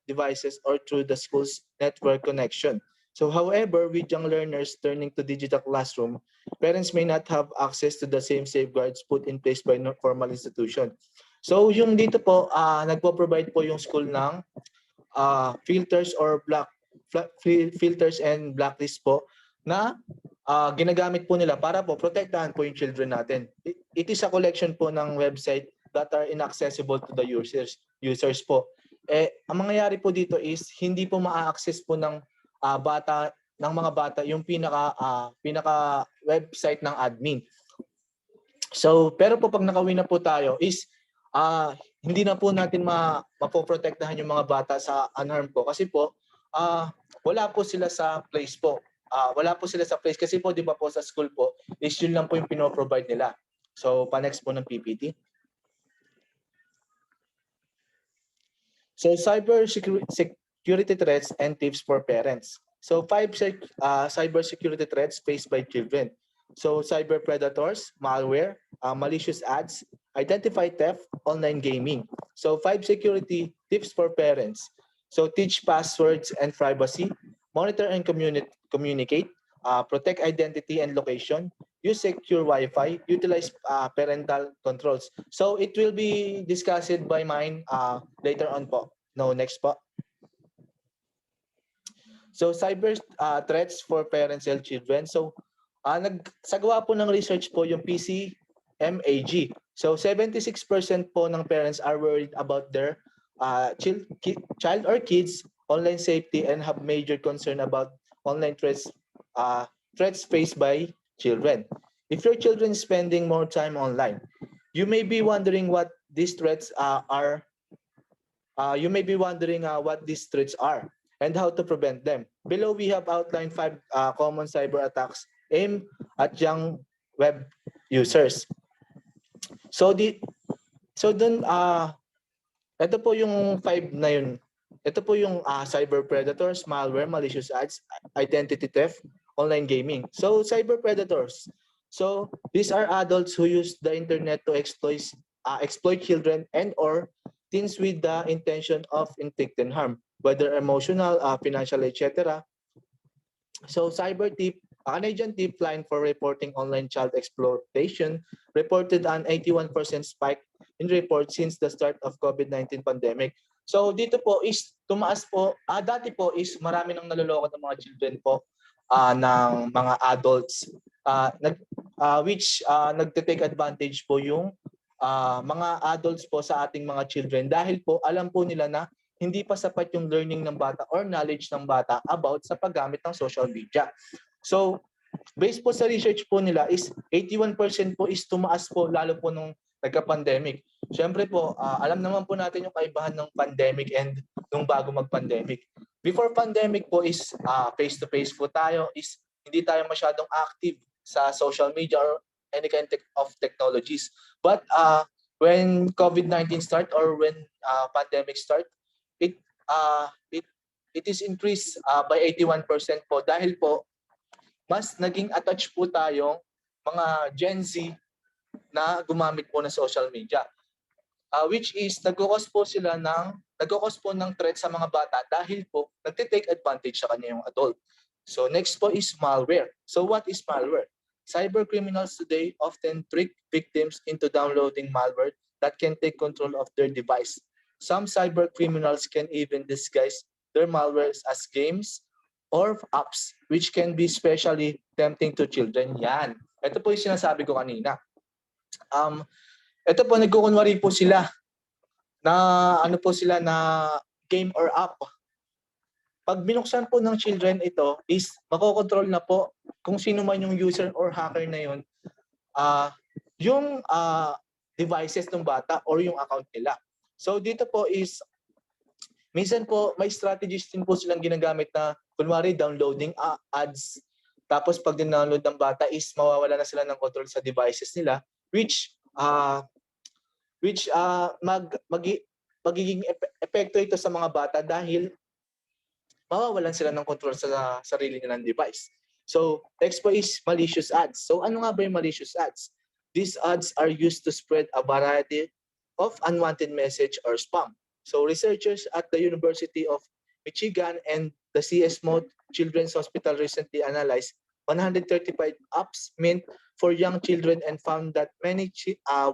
devices or through the school's network connection. So however, with young learners turning to digital classroom, parents may not have access to the same safeguards put in place by formal institution. So yung dito po, nagpo-provide po yung school ng filters or filters and blacklist po na ginagamit po nila para po protektahan po yung children natin. It is a collection po ng website that are inaccessible to the users po. Ang mangyayari po dito is hindi po ma-access po ng mga bata yung pinaka website ng admin. So pero po pag nakauwi na po tayo is hindi na po natin mapoprotektahan yung mga bata sa unharmed po kasi po wala po sila sa place po. Wala po sila sa place kasi po di ba po sa school po is yun lang po yung pino-provide nila. So pa-next po ng PPT. So cyber security threats and tips for parents. So 5 cyber security threats faced by children. So cyber predators, malware, malicious ads, identify theft, online gaming. So 5 security tips for parents. So teach passwords and privacy, monitor and communicate, protect identity and location, use secure Wi-Fi, utilize parental controls. So it will be discussed by mine later on po. No, next po. So cyber threats for parents and children. So nagsagawa po ng research po yung PCMAG. So 76% po ng parents are worried about their child or kids online safety and have major concern about online threats faced by children. If your children is spending more time online, you may be wondering what these threats are. You may be wondering what these threats are and how to prevent them. below we have outlined 5 common cyber attacks aimed at young web users. So dun ito po yung 5 na yun. Ito po yung cyber predators, malware, malicious ads, identity theft, online gaming. So cyber predators. So these are adults who use the internet to exploit children and or teens with the intention of inflicting harm, whether emotional, financial, etc. So cyber tip, a Canadian tip line for reporting online child exploitation reported an 81% spike in reports since the start of COVID-19 pandemic. So dito po is tumaas po, dati po is marami nang naloloko ng mga children po ng mga adults which nagte-take advantage po yung mga adults po sa ating mga children dahil po alam po nila na hindi pa sapat yung learning ng bata or knowledge ng bata about sa paggamit ng social media. So, based po sa research po nila is 81% po is tumaas po lalo po nung nagka-pandemic. Siyempre po, alam naman po natin yung kaibahan ng pandemic and nung bago mag-pandemic. Before pandemic po is face-to-face po tayo, is hindi tayo masyadong active sa social media or any kind of technologies. But when COVID-19 start or when pandemic start, it is increased by 81% po dahil po mas naging attached po tayong mga Gen Z na gumamit po ng social media. Which is nagkukos po ng threat sa mga bata dahil po nagte-take advantage sa kanya yung adult. So next po is malware. So what is malware? Cyber criminals today often trick victims into downloading malware that can take control of their device. Some cyber criminals can even disguise their malwares as games or apps, which can be especially tempting to children. Yan. Ito po yung sinasabi ko kanina. Ito po, nagkukunwari po sila na game or app. Pag binuksan po ng children ito is makokontrol na po kung sino man yung user or hacker na yun, yung devices ng bata or yung account nila. So dito po is, minsan po may strategies din po silang ginagamit na kunwari downloading ads. Tapos pag din-download ng bata is mawawala na sila ng control sa devices nila which magiging epekto ito sa mga bata dahil mawawalan sila ng control sa sarili nilang device. So next po is malicious ads. So ano nga ba yung malicious ads? These ads are used to spread a variety of unwanted message or spam. So researchers at the University of Michigan and the CS Mo Children's Hospital recently analyzed 135 apps meant for young children and found that many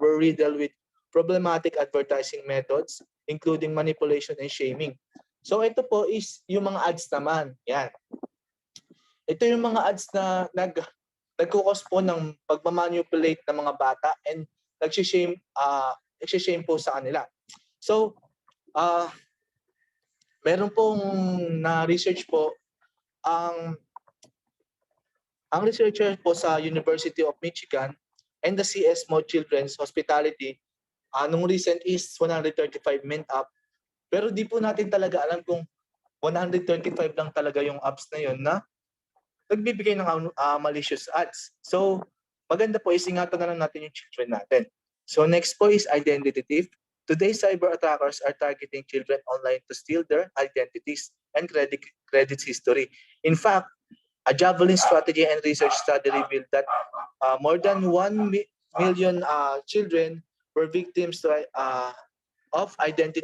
were riddled with problematic advertising methods, including manipulation and shaming. So ito po is yung mga ads naman. Yan. Ito yung mga ads na nagkukos po ng pagmamanipulate ng mga bata and nagsishame po sa kanila. So, meron pong na-research po ang researcher po sa University of Michigan and the CS Mo Children's Hospitality, nung recent is 135 mint up. Pero di po natin talaga alam kung 135 lang talaga yung apps na yun na nagbibigay ng malicious ads. So, maganda po isingatan na lang natin yung children natin. So next po is identity theft. Today, cyber attackers are targeting children online to steal their identities and credit history. In fact, a Javelin strategy and research study revealed that more than 1 million children were victims of identity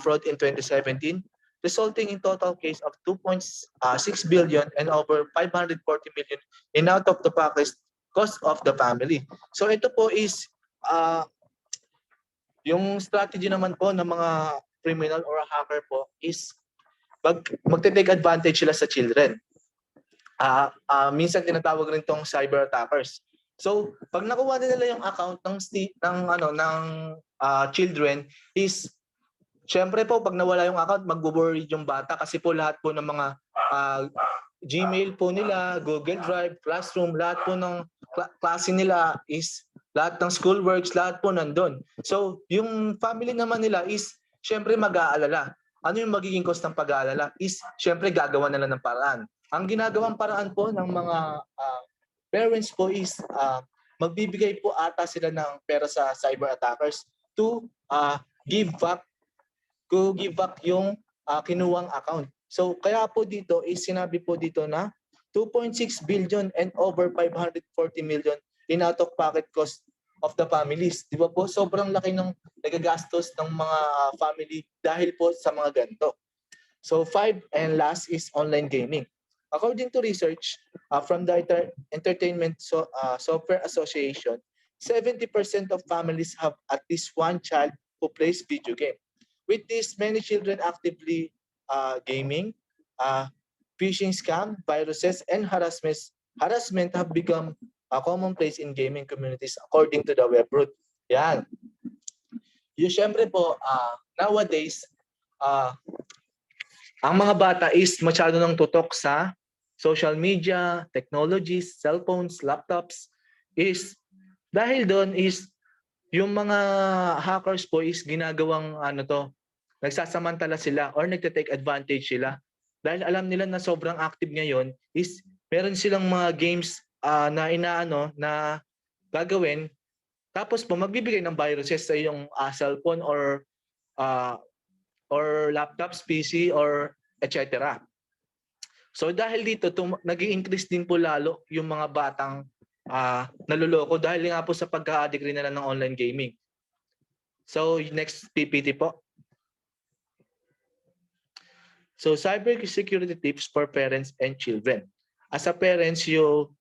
fraud in 2017, resulting in total case of 2.6 billion and over 540 million in out of the pocket cost of the family. So ito po is yung strategy naman po ng mga criminal or hacker po is magte-take advantage sila sa children. Minsan tinatawag rin tong cyber attackers. So, pag nakuha nila yung account ng children is syempre po pag nawala yung account magbo-worry yung bata kasi po lahat po ng mga Gmail po nila, Google Drive, Classroom, lahat po ng klase nila is lahat ng schoolworks, lahat po nandun. So, yung family naman nila is syempre mag-aalala. ano yung magiging cost ng pag-aalala is syempre gagawa nila ng paraan. Ang ginagawang paraan po ng mga parents po is magbibigay po ata sila ng pera sa cyber attackers to give back yung kinuwang account. So kaya po dito is sinabi po dito na 2.6 billion and over 540 million in out-of-pocket cost of the families. Di ba po? Sobrang laki ng nagagastos ng mga family dahil po sa mga ganito. So 5 and last is online gaming. According to research from the Entertainment Software Association, 70% of families have at least one child who plays video game. With this, many children actively gaming, phishing scam, viruses, and harassment have become a commonplace in gaming communities according to the Webroot. Yan. Yung syempre po, nowadays, ang mga bata is masyado nang tutok sa social media, technologies, cellphones, laptops, is dahil doon is yung mga hackers po is ginagawang nagsasamantala sila or nagte-take advantage sila. Dahil alam nila na sobrang active ngayon is meron silang mga games na gagawin, tapos po magbibigay ng viruses sa iyong cellphone or laptops, PC or etc. So dahil dito nag-i-increase din po lalo yung mga batang naluloko dahil nga po sa pagka-addict rin nila ng online gaming. So next PPT po. So cyber security tips for parents and children. As a parents, you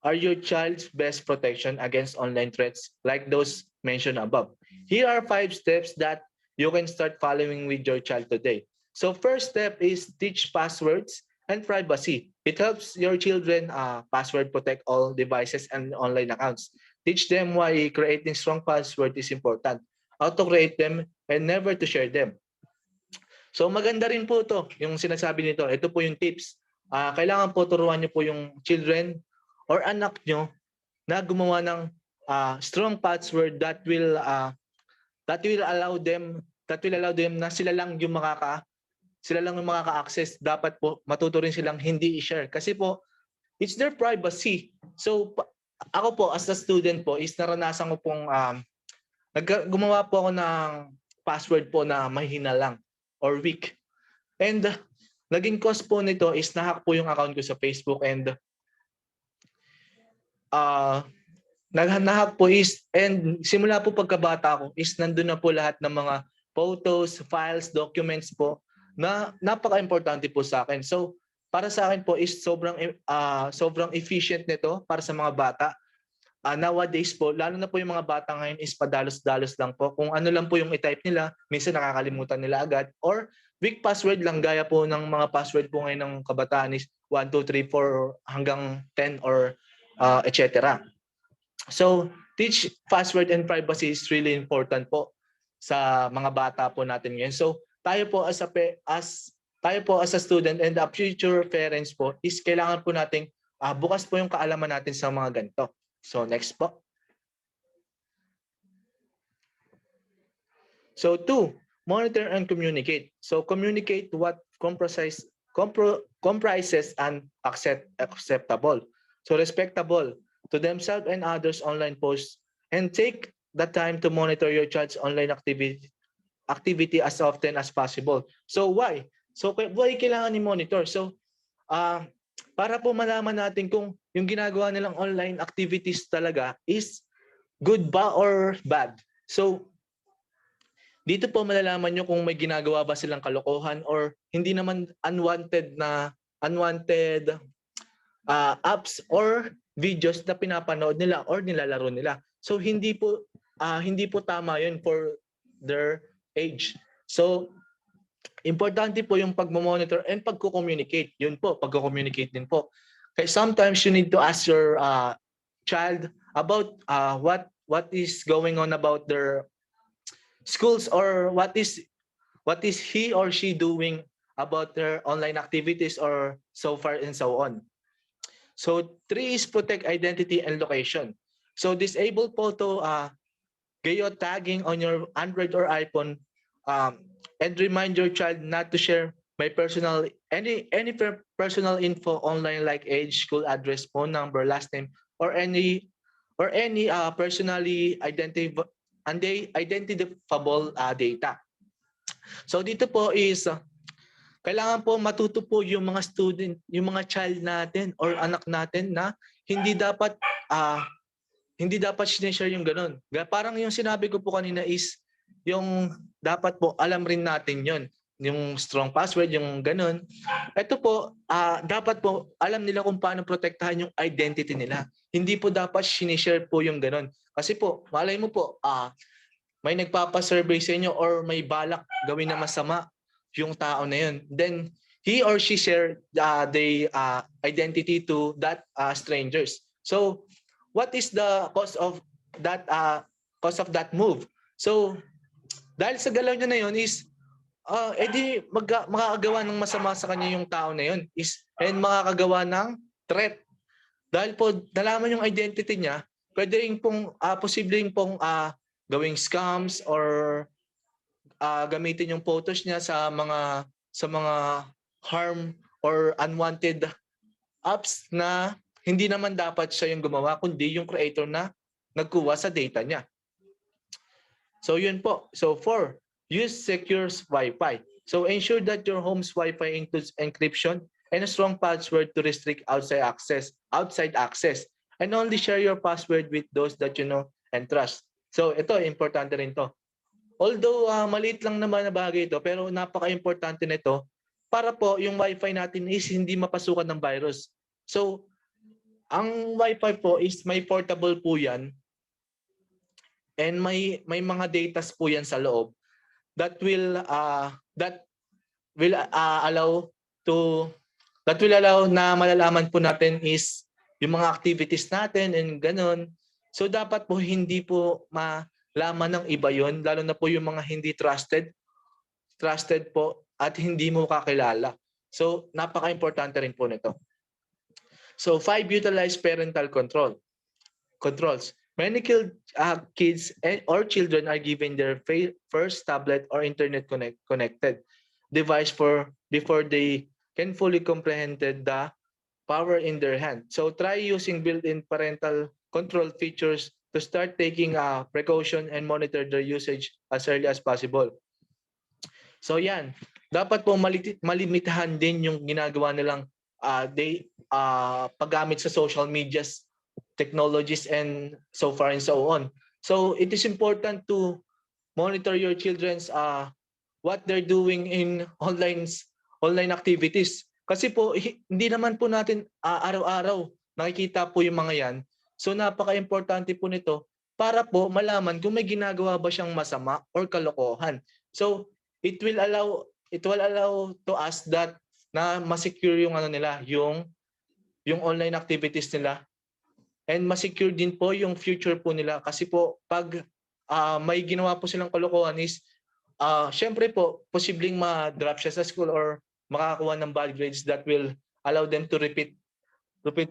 are your child's best protection against online threats like those mentioned above. Here are 5 steps that you can start following with your child today. So first step is teach passwords and privacy. It helps your children password protect all devices and online accounts. Teach them why creating strong password is important, how to create them, and never to share them. So maganda rin po ito, yung sinasabi nito. Ito po yung tips. Kailangan po turuan nyo po yung children or anak nyo na gumawa ng strong password that will allow them na sila lang yung makaka-access. Dapat po matuto rin silang hindi i-share kasi po it's their privacy. So ako po as a student po is naranasan ko pong gumawa po ako ng password po na mahina lang or weak. And naging cause po nito is nahack po yung account ko sa Facebook and nahack po is, and simula po pagkabata ko is nandun na po lahat ng mga photos, files, documents po na napaka-importante po sa akin. So para sa akin po is sobrang efficient nito para sa mga bata. Nowadays po, lalo na po yung mga bata ngayon is padalos-dalos lang po. Kung ano lang po yung i-type nila, minsan nakakalimutan nila agad. Or weak password lang, gaya po ng mga password po ngayon ng kabataan is 1, 2, 3, 4 hanggang 10 or etc. So teach password and privacy is really important po sa mga bata po natin ngayon. So tayo po as a student and the future parents po is kailangan po nating bukas po yung kaalaman natin sa mga ganito. So next po. So 2, monitor and communicate. So communicate what comprises and acceptable. So respectable to themselves and others online posts, and take the time to monitor your child's online activity as often as possible. So why? So why kailangan i-monitor? So para po malaman natin kung yung ginagawa nilang online activities talaga is good ba or bad. So dito po malalaman nyo kung may ginagawa ba silang kalokohan or hindi naman unwanted apps or videos na pinapanood nila or nilalaro nila. So hindi po tama yun for their age. So importante po yung pagmo-monitor and pagko-communicate. Yun po, pagko-communicate din po. Kaya sometimes you need to ask your child about what is going on about their schools or what is he or she doing about their online activities or so far and so on. So 3 is protect identity and location. So disable photo geotagging on your Android or iPhone and remind your child not to share my personal personal info online like age, school address, phone number, last name, or any personally identifiable data. So dito po is kailangan po matuto po yung mga student, yung mga child natin or anak natin na hindi dapat ah, hindi dapat sinishare yung ganun. Parang yung sinabi ko po kanina is yung dapat po alam rin natin yon, yung strong password, yung ganun. Ito po, dapat po alam nila kung paano protektahan yung identity nila. Hindi po dapat sinishare po yung ganun. Kasi po, malay mo po, may nagpapasurvey sa inyo or may balak gawin na masama yung tao na yun. Then, he or she share the identity to that strangers. So, what is the cause of that move? So, dahil sa galaw niya na yun is edi makakagawa ng masama sa kanya yung tao na yun and makakagawa ng threat. Dahil po nalaman yung identity niya, pwede rin pong posibleng pong gawing scams or gamitin yung photos niya sa mga harm or unwanted apps na hindi naman dapat siya yung gumawa kundi yung creator na nagkuha sa data niya. So yun po. So 4, use secure Wi-Fi. So ensure that your home's Wi-Fi includes encryption and a strong password to restrict outside access. And only share your password with those that you know and trust. So ito, importante rin to. Although maliit lang naman na bagay ito, pero napaka-importante nito para po yung Wi-Fi natin is hindi mapasukan ng virus. So ang Wi-Fi po is may portable po yan and may mga data po yan sa loob that will allow na malalaman po natin is yung mga activities natin and ganun. So dapat po hindi po malaman ng iba yon, lalo na po yung mga hindi trusted po at hindi mo kakilala. So napaka-importante rin po nito. So 5, utilize parental controls. Many kids or children are given their first tablet or internet connected device before they can fully comprehend the power in their hand. So try using built-in parental control features to start taking precaution and monitor their usage as early as possible. So yan, dapat po malimitahan din yung ginagawa nilang paggamit sa social medias, technologies, and so far and so on. So it is important to monitor your children's what they're doing in online activities. Kasi po hindi naman po natin araw-araw nakikita po yung mga yan. So napaka-importante po nito para po malaman kung may ginagawa ba siyang masama or kalokohan. So it will allow to us that na ma-secure yung nila, yung online activities nila, and ma-secure din po yung future po nila kasi po pag may ginawa po silang kalokohan is syempre po posibleng ma-drop siya sa school or makakakuha ng bad grades that will allow them to repeat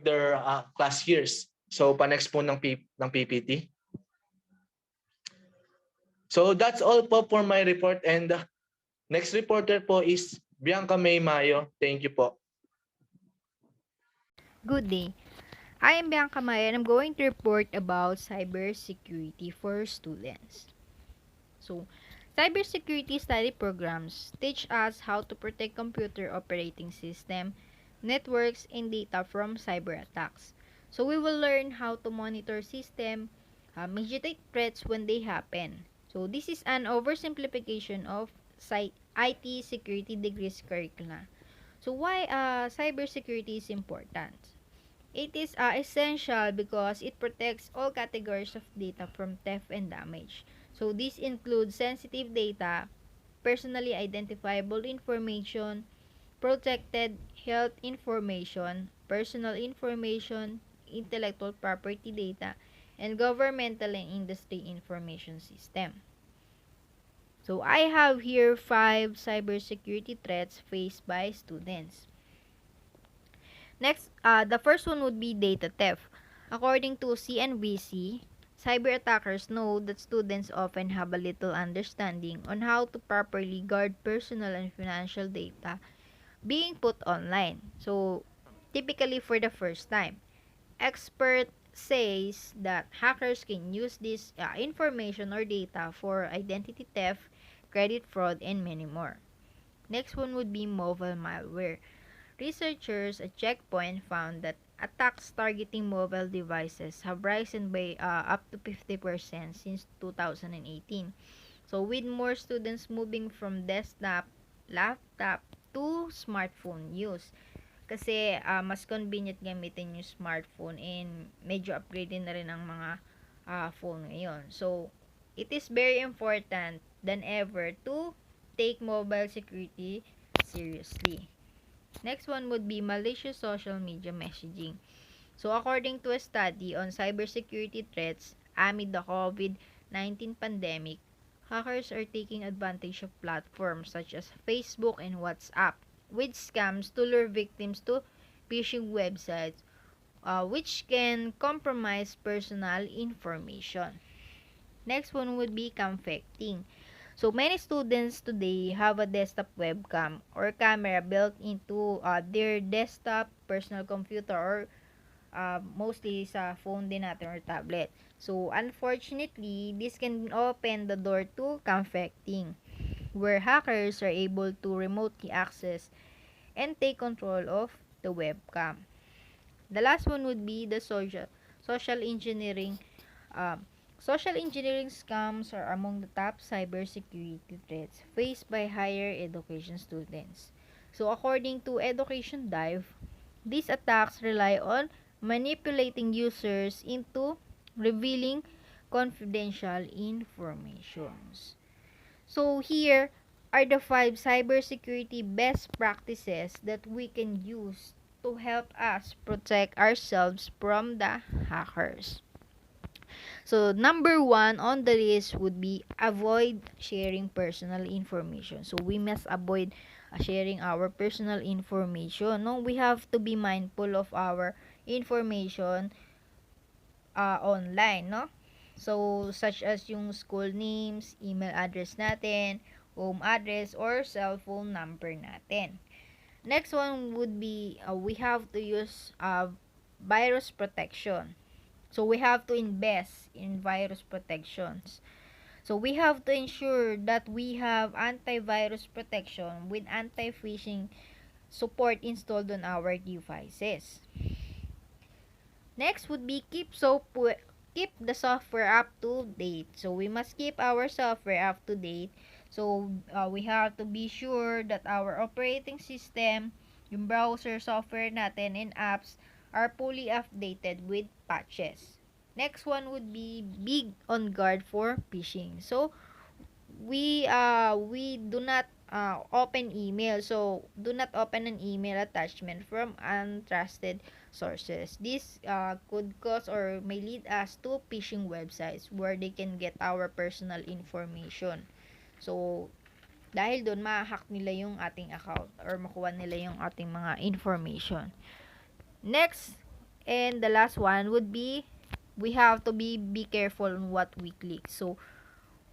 their class years. So pa-next po ng PPT. So that's all po for my report, and next reporter po is Bianca May Mayo. Thank you po. Good day. I am Bianca Maya and I'm going to report about cybersecurity for students. So, cybersecurity study programs teach us how to protect computer operating system, networks, and data from cyber attacks. So, we will learn how to monitor system, mitigate threats when they happen. So, this is an oversimplification of IT security degrees curricula. So, why cybersecurity is important? It is essential because it protects all categories of data from theft and damage. So this includes sensitive data, personally identifiable information, protected health information, personal information, intellectual property data, and governmental and industry information system. So I have here 5 cybersecurity threats faced by students. Next, the first one would be data theft. According to CNBC, cyber attackers know that students often have a little understanding on how to properly guard personal and financial data being put online. So, typically for the first time, expert says that hackers can use this information or data for identity theft, credit fraud, and many more. Next one would be mobile malware. Researchers at Checkpoint found that attacks targeting mobile devices have risen by up to 50% since 2018. So, with more students moving from desktop, laptop, to smartphone use. Kasi mas convenient gamitin yung smartphone and medyo upgraded na rin ang mga phone ngayon. So, it is very important than ever to take mobile security seriously. Next one would be malicious social media messaging. So, according to a study on cybersecurity threats amid the COVID-19 pandemic, hackers are taking advantage of platforms such as Facebook and WhatsApp with scams to lure victims to phishing websites, which can compromise personal information. Next one would be camfecting. So, many students today have a desktop webcam or camera built into their desktop, personal computer, or mostly sa phone din natin or tablet. So, unfortunately, this can open the door to camfecting, where hackers are able to remotely access and take control of the webcam. The last one would be the social engineering. Social engineering scams are among the top cybersecurity threats faced by higher education students. So, according to Education Dive, these attacks rely on manipulating users into revealing confidential informations. So, here are the 5 cybersecurity best practices that we can use to help us protect ourselves from the hackers. So, number 1 on the list would be avoid sharing personal information. So, we must avoid sharing our personal information. No, we have to be mindful of our information online, no? So, such as yung school names, email address natin, home address, or cell phone number natin. Next one would be, we have to use virus protection. So, we have to invest in virus protections. So, we have to ensure that we have antivirus protection with anti-phishing support installed on our devices. Next would be keep the software up to date. So, we must keep our software up to date. So, we have to be sure that our operating system, yung browser software natin and apps are fully updated with patches. Next one would be big on guard for phishing. So, we do not open email. So, do not open an email attachment from untrusted sources. This could cause or may lead us to phishing websites where they can get our personal information. So, dahil doon, ma-hack nila yung ating account or makuha nila yung ating mga information. Next, and the last one would be, we have to be careful on what we click. So,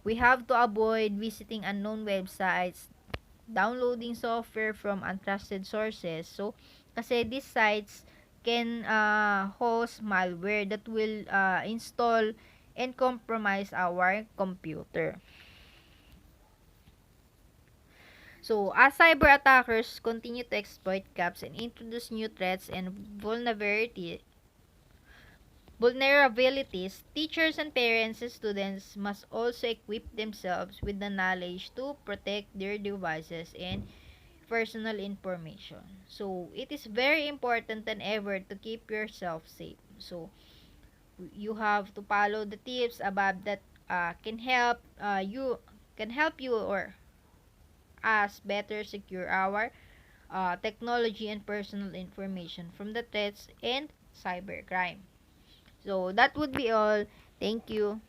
we have to avoid visiting unknown websites, downloading software from untrusted sources. So, kasi these sites can host malware that will install and compromise our computer. So, as cyber attackers continue to exploit gaps and introduce new threats and vulnerabilities, teachers and parents and students must also equip themselves with the knowledge to protect their devices and personal information. So, it is very important than ever to keep yourself safe. So, you have to follow the tips above that can help you or us better secure our technology and personal information from the threats and cybercrime. So, that would be all. Thank you.